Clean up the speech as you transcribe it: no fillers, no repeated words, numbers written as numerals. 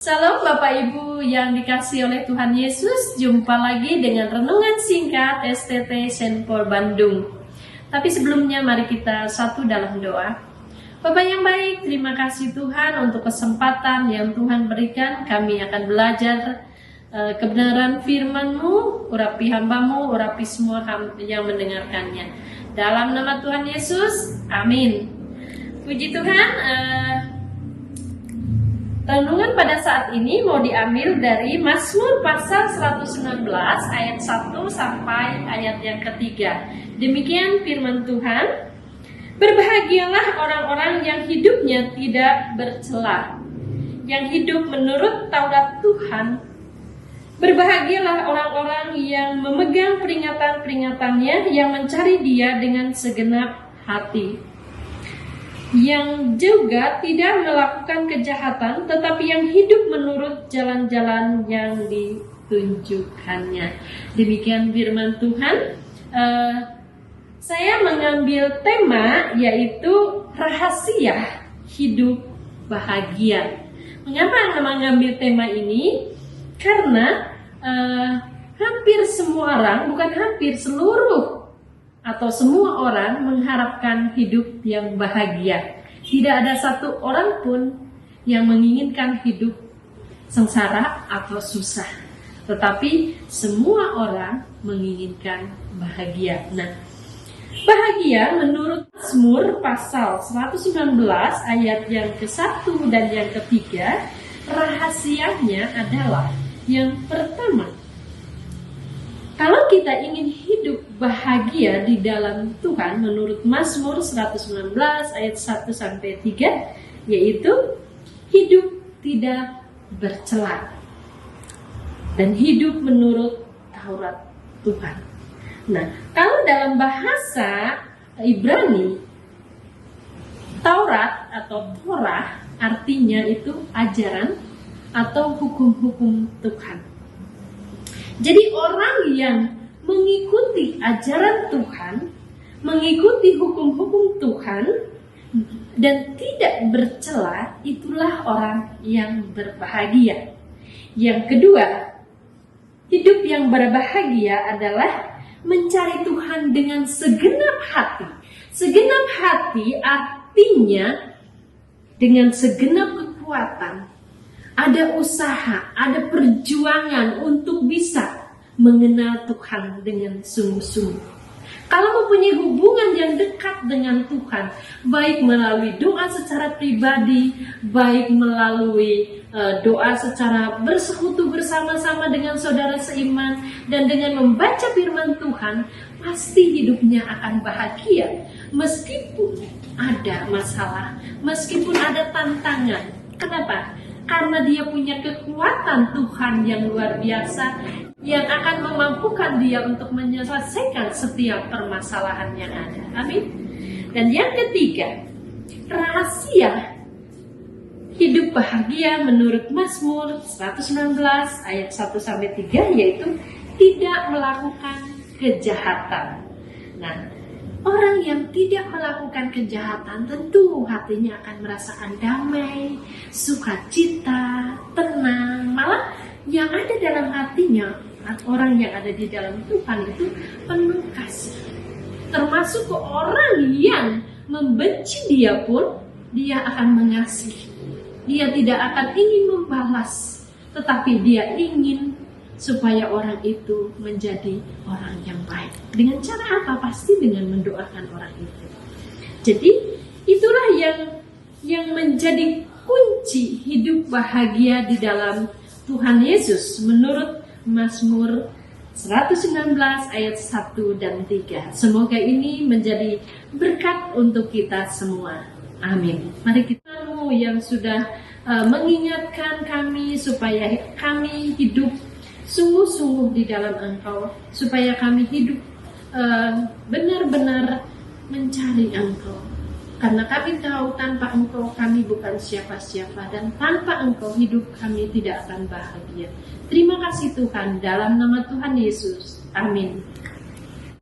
Salam Bapak Ibu yang dikasihi oleh Tuhan Yesus. Jumpa lagi dengan renungan singkat STT Senpol Bandung. Tapi sebelumnya mari kita satu dalam doa. Bapak yang baik, terima kasih Tuhan untuk kesempatan yang Tuhan berikan. Kami akan belajar kebenaran firman-Mu. Urapi hamba-Mu, urapi semua yang mendengarkannya. Dalam nama Tuhan Yesus, amin. Puji Tuhan. Renungan pada saat ini mau diambil dari Mazmur pasal 119 ayat 1 sampai ayat yang ketiga. Demikian firman Tuhan. Berbahagialah orang-orang yang hidupnya tidak bercela, yang hidup menurut Taurat Tuhan. Berbahagialah orang-orang yang memegang peringatan-peringatannya, yang mencari Dia dengan segenap hati, yang juga tidak melakukan kejahatan, tetapi yang hidup menurut jalan-jalan yang ditunjukkannya. Demikian firman Tuhan. Saya mengambil tema yaitu rahasia hidup bahagia. Mengapa mengambil tema ini? Karena hampir semua orang, bukan hampir, seluruh atau semua orang mengharapkan hidup yang bahagia. Tidak ada satu orang pun yang menginginkan hidup sengsara atau susah. Tetapi semua orang menginginkan bahagia. Nah, bahagia menurut Mazmur pasal 119 ayat yang ke-1 dan yang ketiga, rahasianya adalah yang pertama, kalau kita ingin hidup bahagia di dalam Tuhan menurut Mazmur 119 ayat 1 sampai 3, yaitu hidup tidak bercela dan hidup menurut Taurat Tuhan. Nah, kalau dalam bahasa Ibrani, Taurat atau Torah artinya itu ajaran atau hukum-hukum Tuhan. Jadi orang yang mengikuti ajaran Tuhan, mengikuti hukum-hukum Tuhan, dan tidak bercela, itulah orang yang berbahagia. Yang kedua, hidup yang berbahagia adalah mencari Tuhan dengan segenap hati. Segenap hati artinya dengan segenap kekuatan. Ada usaha, ada perjuangan untuk bisa mengenal Tuhan dengan sungguh-sungguh. Kalau mempunyai hubungan yang dekat dengan Tuhan, baik melalui doa secara pribadi, baik melalui doa secara bersekutu bersama-sama dengan saudara seiman, dan dengan membaca firman Tuhan, pasti hidupnya akan bahagia. Meskipun ada masalah, meskipun ada tantangan. Kenapa? Karena dia punya kekuatan Tuhan yang luar biasa, yang akan memampukan dia untuk menyelesaikan setiap permasalahan yang ada. Amin. Dan yang ketiga, rahasia hidup bahagia menurut Mazmur 119 ayat 1 sampai 3, yaitu tidak melakukan kejahatan. Nah, orang yang tidak melakukan kejahatan tentu hatinya akan merasakan damai, sukacita, tenang. Malah yang ada dalam hatinya, orang yang ada di dalam Tuhan itu penuh kasih. Termasuk ke orang yang membenci dia pun, dia akan mengasihi. Dia tidak akan ingin membalas, tetapi dia ingin supaya orang itu menjadi orang yang baik. Dengan cara apa? Pasti dengan mendoakan orang itu. Jadi itulah yang menjadi kunci hidup bahagia di dalam Tuhan Yesus menurut Mazmur 119 ayat 1 dan 3. Semoga ini menjadi berkat untuk kita semua. Amin. Mari kita yang sudah mengingatkan kami supaya kami hidup sungguh-sungguh di dalam Engkau, supaya kami hidup benar-benar mencari Engkau. Karena kami tahu tanpa Engkau kami bukan siapa-siapa, dan tanpa Engkau hidup kami tidak akan bahagia. Terima kasih Tuhan, dalam nama Tuhan Yesus. Amin.